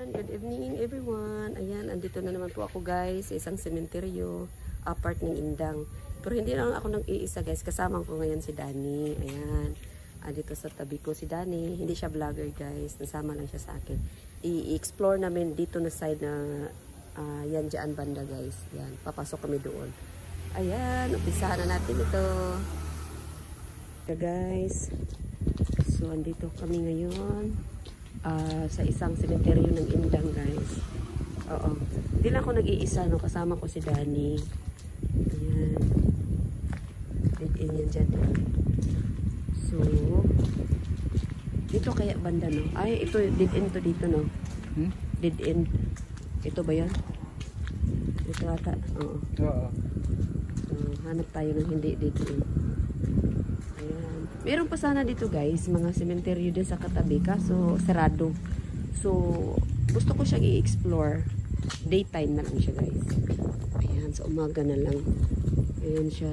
Good evening everyone. Ayan, andito na naman po ako guys sa isang sementeryo, apart ng Indang. Pero hindi lang ako nag-iisa guys, kasama ko ngayon si Danny. Ayan, andito sa tabi ko si Danny. Hindi siya vlogger guys, nasama lang siya sa akin. I-explore namin dito na side na yan dyan banda guys. Yan, papasok kami doon. Ayan, umpisahan na natin ito. Guys, so andito kami ngayon sa isang sementeryo ng Indang guys. Oo, hindi lang ako nag-iisa, no? Kasama ko si Danny. Ayan, dead-end yan dyan. So dito kaya banda, no? Ay, ito dead-end to dito, no? Dead-end. Ito ba yan? Ito ata. Oo. So hanap tayo ng hindi dead-end. Ayan. Meron pa sana dito guys, mga sementeryo din sa katabi, kaso sarado. So, gusto ko siya i-explore. Daytime na lang siya guys. Ayan, sa umaga na lang. Ayan siya.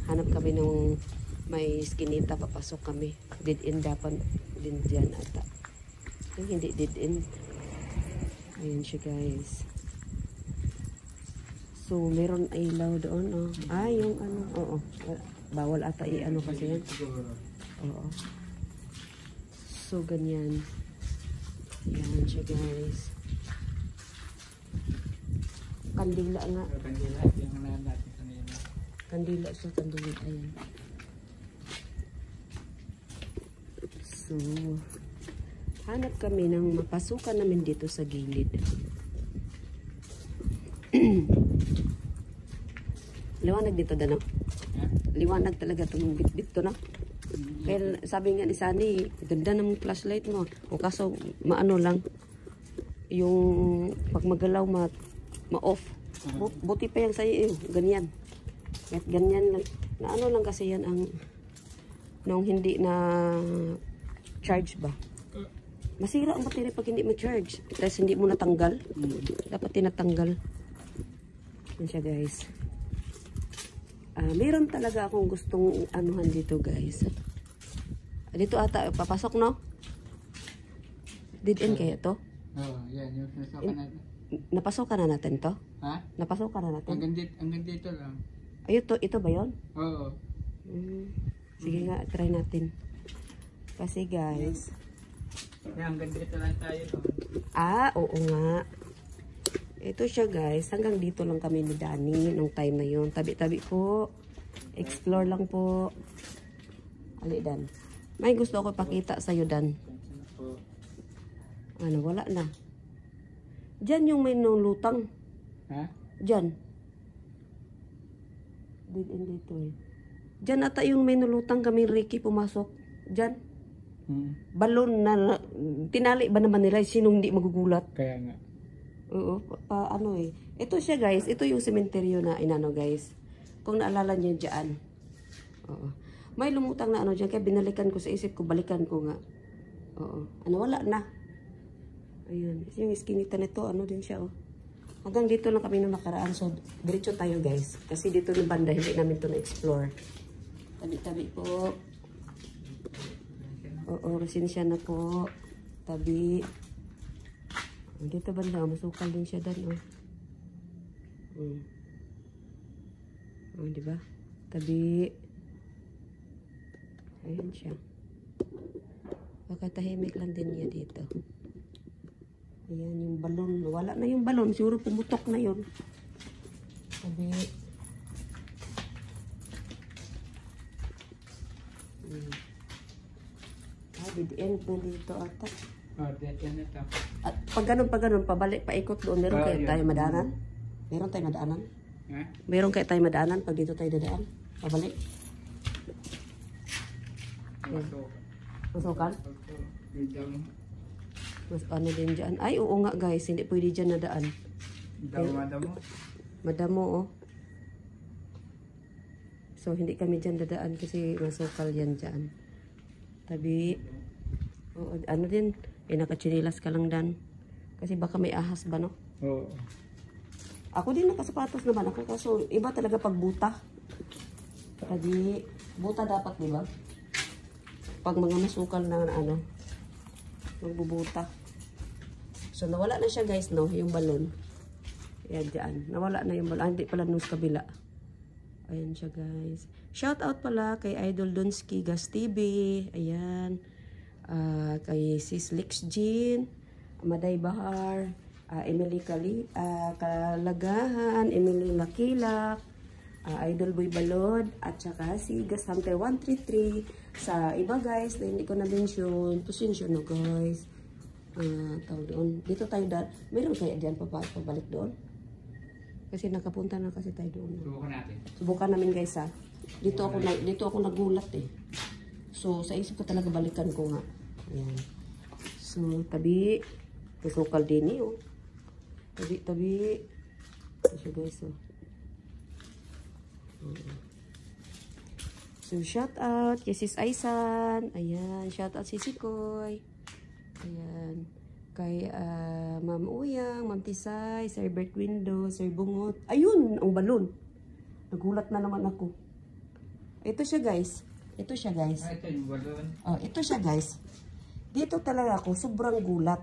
Hanap kami ng may skinita, papasok kami. Dead end dapat din dyan ata. Ay, hindi dead end. Ayan siya guys. So, meron ilaw doon, oh. Ah, yung ano, oo. Bawal ata i-ano kasi yan. Oo. So, ganyan. Yan siya guys. Kandila nga. Kandila, yung natin kanina. Kandila siya, kandila. Ayan. So, hanap kami ng mapasukan namin dito sa gilid. Liwanag dito, Dano. Liwanag talaga itong bit-bit to, no? Kaya sabi nga ni Sunny, ganda ng flashlight mo. O kaso, maano lang, yung pag magalaw, ma-off. Buti pa yan sa'yo, ganyan. Kahit ganyan lang. Na ano lang kasi yan ang, nung hindi na charge ba? Masira ang battery pag hindi ma-charge. Tapos hindi mo natanggal. Dapat tinatanggal. Yan siya, guys. Meron talaga akong gustong anuhan dito guys. Dito ata papasok, no? Dead end kaya to? Oo, yan yung napasokan natin. Napasokan na natin to? Ha? Napasokan na natin? Hanggang dito lang. Ay, ito ba yun? Oo. Sige nga, try natin. Kasi guys, Hanggang dito lang tayo. oo nga. Ito siya guys, hanggang dito lang kami ni Danny nung time na yun. Tabi-tabi po. Explore lang po. Ali, Dan. May gusto ako pakita sa'yo, Dan. Ano, wala na. Diyan yung may nulutang. Ha? Diyan. Dito eh. Diyan ata yung may nulutang kami, Ricky, pumasok. Diyan. Balon na, tinali ba naman nila? Sinong hindi magugulat? Kaya nga. Oo, ano eh. Ito siya guys, ito yung sementeryo na inano guys. Kung naalala niyo dyan. Oo. May lumutang na ano dyan, kaya binalikan ko sa isip ko, balikan ko nga. Oo. Ano, wala na. Ayun. Yung iskinita nito, ano din siya oh. Hanggang dito lang kami nung nakaraan. So, diretso tayo guys. Kasi dito ng banda, hindi namin ito na-explore. Tabi-tabi po. Oo, resensya na po. Tabi. Dito banda, masukal din siya dan, oh. Oh, di ba? Tabi. Ayan siya. Baka tahimik lang din niya dito. Ayan yung balon. Wala na yung balon. Siguro pumutok na yun. Tabi. Dead end na dito ata. Oh, dead end na ito. At pag ganun, pabalik, paikot doon. Meron kayo tayo madaanan? Meron tayo madaanan? Ha? Meron kayo tayo madaanan pag dito tayo dadaan? Pabalik? Masukan? Mas ano din dyan? Ay, oo nga guys, hindi pwede dyan nadaan. Madamo. Madamo, oh. So, hindi kami dyan dadaan kasi masukal yan dyan. Tabi. Oo, ano din, nakatsinilas ka lang dan. Kasi baka may ahas ba, no? Oo. Ako din nakasapatos naman ako. Kaso, iba talaga pag buta. Tabi, buta dapat, di ba? Pag mga masukal na ano, magbubuta. So, nawala na siya guys, no? Yung balon. Ayan, dyan. Nawala na yung balon. Ah, hindi pala nung sa kabila. Ayan siya guys. Shout out pala kay Idol Donsky Gas TV. Ayan. Kay Sis Lix Jean. Maday Bahar. Emily Kalagahan. Emily Lakilak. Idol Boy Balod. At saka si Gas Hunter 133. Sa iba guys na hindi ko na-mention. Pasensya no guys. Tawag doon. Dito tayo meron kaya dyan pabalik doon? Kasi nakapunta na kasi tayo doon. Subukan natin. Subukan namin guys ha. Dito ako nagulat eh. So sa isip ko talaga balikan ko nga. Ayan. So tabi. Kasukal din eh oh. Tabi. So guys oh. So shout out kay Sis Aisan. Ayan. Shout out si Sikoy. Ayan. Kay Ma'am Uyang, Ma'am Tisay, Sir Bert Window, Sir Bungot. Ayun, ang balon. Nagulat na naman ako. Ito siya guys. Ito siya guys. Ito yung balon. Oh, ito siya guys. Dito talaga ako, sobrang gulat.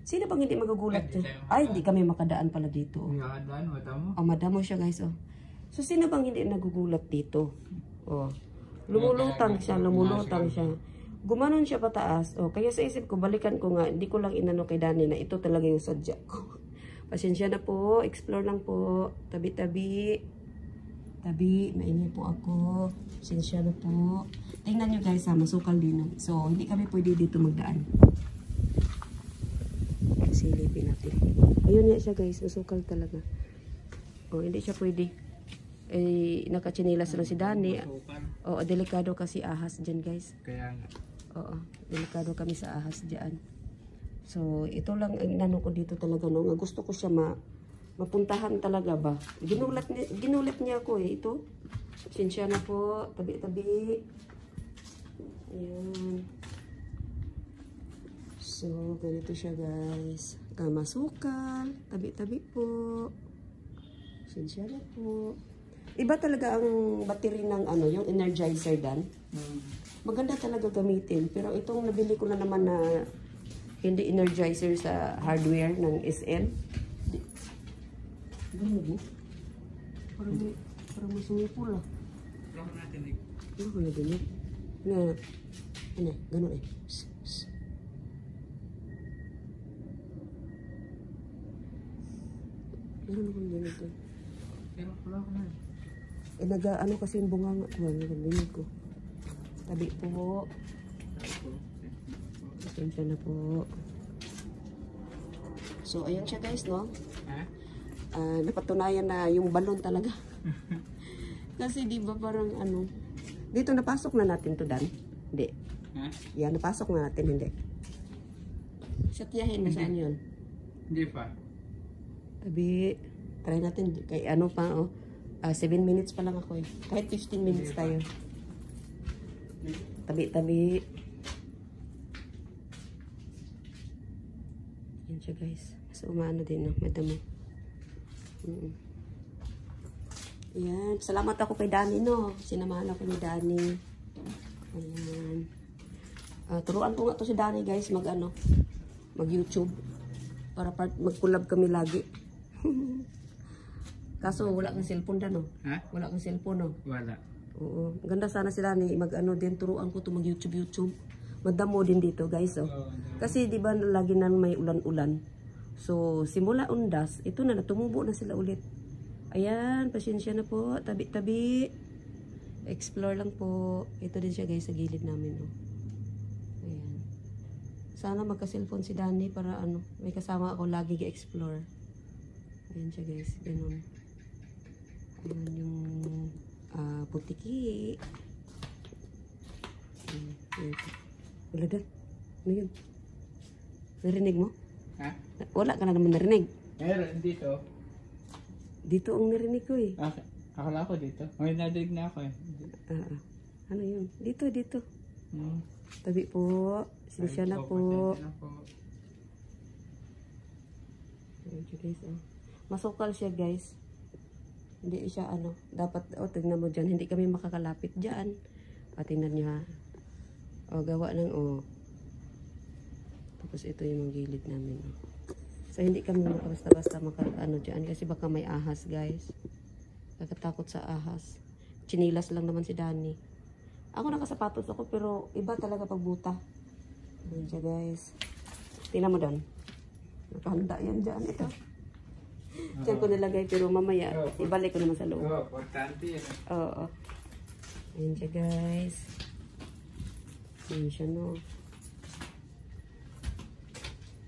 Sino bang hindi magugulat dyan? Ay, hindi kami makadaan pala dito. Oh. Makadaan, madamo. Oh, madamo siya guys. Oh. So, sino bang hindi nagugulat dito? Oh. Lumulutang siya. Gumanon siya pataas. O, kaya sa isip ko, balikan ko nga, hindi ko lang inano kay Dani na ito talaga yung sadya ko. Pasensya na po, explore lang po. Tabi, mainit po ako. Pasensya na po. Tingnan nyo guys ha, masukal din. So, hindi kami pwede dito magdaan. Silipin natin. Ayun nga siya guys, masukal talaga. O, hindi siya pwede. Eh, nakatsinilas lang si Dani. Oo, delikado kasi ahas dyan guys. Kaya nga. Oo, delikado kami sa ahas dyan. So, ito lang ang inano ko dito talaga. No? Gusto ko siya mapuntahan talaga ba. Ginulat niya ako eh. Ito. Sinsya na po. Tabi. Ayan. So, ganito siya guys. Kamasukal. Tabi po. Sinsya na po. Iba talaga ang battery ng yung Energizer dan. Maganda talaga gamitin. Pero itong nabili ko na naman na hindi Energizer sa hardware ng SN. Gano'n mo? Parang masungipul ah. Subukan natin eh. Ano ko na ganyan? Gano'n eh. Meron akong ganito. Pero wala ko na. Ano kasi yung bunganga ko. Ganyan ko. Tabi po. Pasensya na po. So, ayan siya guys, no? Napatunayan na yung balon talaga. Kasi di ba parang dito napasok na natin to Dan? Hindi. Yan, napasok na natin, hindi. Satyahin na saan yun? Hindi pa. Tabi, try natin. Kay 7 minutes pa lang ako eh. Kahit 15 minutes tayo. Tabi. Yan siya guys. So umaano din no, madamo. Yan. Salamat ako kay Dani no. Sinamahan ako ni Dani. Ayan. Turuan ko nga to si Dani guys mag YouTube. Para mag-collab kami lagi. Kaso wala kang cellphone Dan no? Ha? Wala kang cellphone no? Wala. Oo. Ganda sana sila ni din turuan ko to mag YouTube. Madamo din dito guys oh. Kasi di ba lagi nang may ulan-ulan. So simula undas, ito na tumubo na sila ulit. Ayan, pasensya na po. Tabi. Explore lang po. Ito din siya guys sa gilid namin oh. Ayan. Sana magka-cellphone si Dani para may kasama ako lagi gi-explore. Ayan siya guys, ganun. Ayan yung putiki. Wala Dan. Ano yun? Narinig mo? Ha? Wala ka na naman narinig. Meron dito. Dito ang narinig ko eh. Akala ko dito. May nadinig na ako eh. Ano yun? Dito. Hmm. Tabi po. Sinsya na po. Ayan siya guys oh. Masukal siya guys. Hindi siya dapat tignan mo dyan, hindi kami makakalapit dyan. Tingnan nyo ha. Gawa ng Tapos ito yung mga gilid namin. Oh. So hindi kami basta-basta ano dyan kasi baka may ahas guys. Nakatakot sa ahas. Chinilas lang naman si Danny. Ako nakasapatos ako pero iba talaga pagbuta. Ayan siya guys. Tingnan mo doon. Nakahanda yan dyan. Ito. Diyan ko nilagay pero mamaya ibalik ko naman sa loob. Oo, importante yan. Oo. Ayan siya guys. Ayan siya no.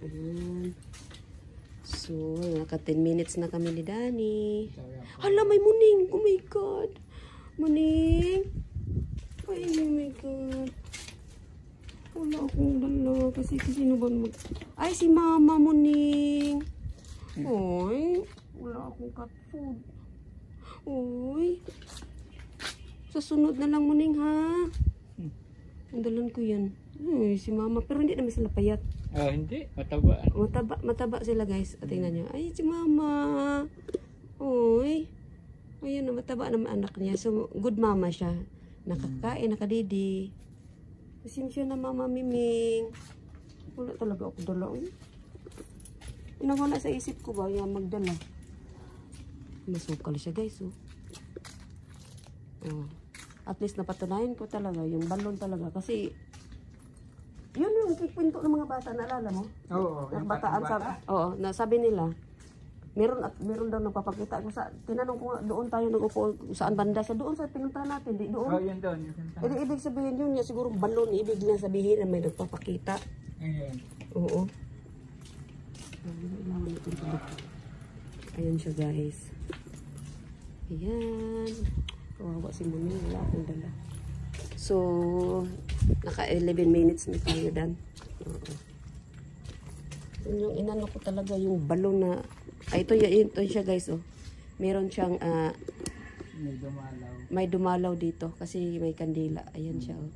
Ayan. So, naka 10 minutes na kami ni Danny. Hala, may muning. Oh my God. Muning. Ay, oh my God. Wala akong dala. Kasi sino ba mag... Ay, si Mama Muning. Uy. Wala akong cat food. Uy. Sa sunod na lang Muning ha. Ang dalan ko yan. Uy, si Mama. Pero hindi naman sila payat. Oh, hindi. Mataba. Mataba sila guys. At tingnan nyo. Ay, si Mama. Uy. Ayun na, mataba naman anak niya. So, good mama siya. Nakakain, nakadidi. Pasensya na Mama Miming. Wala talaga ako dala. Nawala sa isip ko ba yan magdala. Masukal siya guys. Oh. Oh. At least napatunayan ko talaga yung balon talaga. Kasi yun yung kikwento ng mga bata, naalala mo? Oo. Nagbataan oo, nasabi nila, meron daw nagpapakita ko sa, tinanong ko nga, doon tayo nag-upo, saan banda siya, doon sa pinuntahan natin, di doon. Oh, yun doon. Ibig sabihin yun, siguro balon, ibig na sabihin na may nagpapakita. Ayan. Oo. Ayan siya guys. Ayan. Kawawa si Mami, wala akong dala. So, naka 11 minutes na tayo dan. Yung inano ko talaga yung balon na ito siya guys oh. Meron siyang may dumalaw dito kasi may kandila. Ayan siya oh.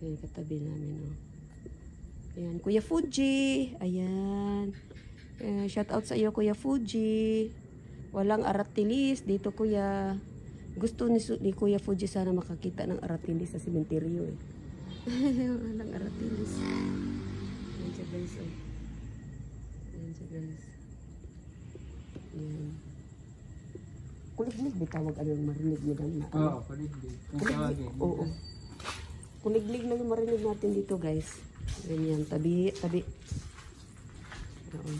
Ayan katabi namin oh. Ayan, Kuya Fuji. Ayan. Shout out sa iyo Kuya Fuji. Walang aratilis dito Kuya. Gusto ni Kuya Fuji sana makakita ng aratilis sa sementeryo eh. Walang aratilis. Ayan siya guys oh. Ayan siya guys. Ayan. Kuliglig, bitawag ano yung marinig nyo lang na. Oo, kuliglig. Kuliglig, oo. Kuliglig lang yung marinig natin dito guys. Ganyan, tabi. Oo.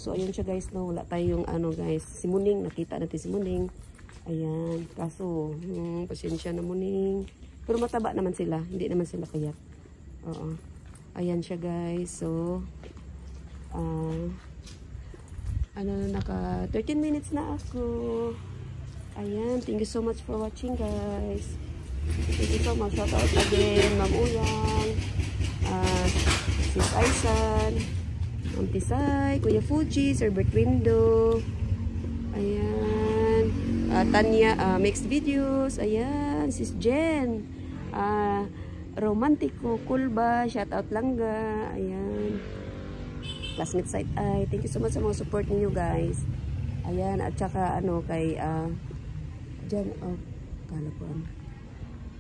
So ayun siya guys, no, wala tayong ano guys. Si Muning, nakita natin si Muning. Ayan, kaso, pasensya na Muning. Pero mataba naman sila, hindi naman sila payat. Oo. Ayan siya guys, so, naka 13 minutes na ako. Ayan, thank you so much for watching guys. Thank you so much. Shout out again, Ma'am Uyang, Sis Aisan, Ma'am Tisay, Kuya Fuji, Sir Bert Window. Ayan. Tanya, mixed videos. Ayan. Sis Jen. Romantico, Kulba. Shout out Langga. Ayan. Classmate Side Eye. Thank you so much sa mga support niyo guys. Ayan. At saka ano kay Jen. Oh, kala po ano.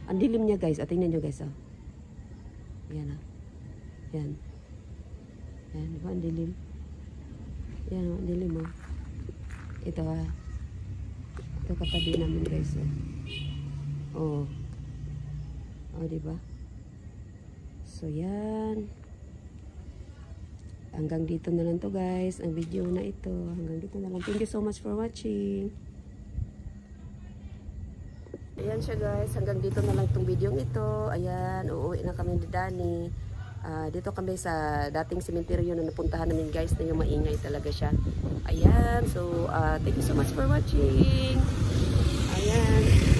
Ang dilim niya guys. At tingnan nyo guys. Oh. Ayan ah. Ayan. Ayan. Diba ang dilim? Ayan oh. Ang dilim oh. Ito ah. Ito katabi namin guys. Oh. Oh, diba? So, yan. Hanggang dito na lang to guys. Ang video na ito. Hanggang dito na lang. Thank you so much for watching. Ayan siya guys. Hanggang dito na lang itong video ito. Ayan. Uuwi na kami ni Danny. Dito kami sa dating sementeryo na napuntahan namin guys, na yung maingay talaga siya. Ayan, so thank you so much for watching. Ayan.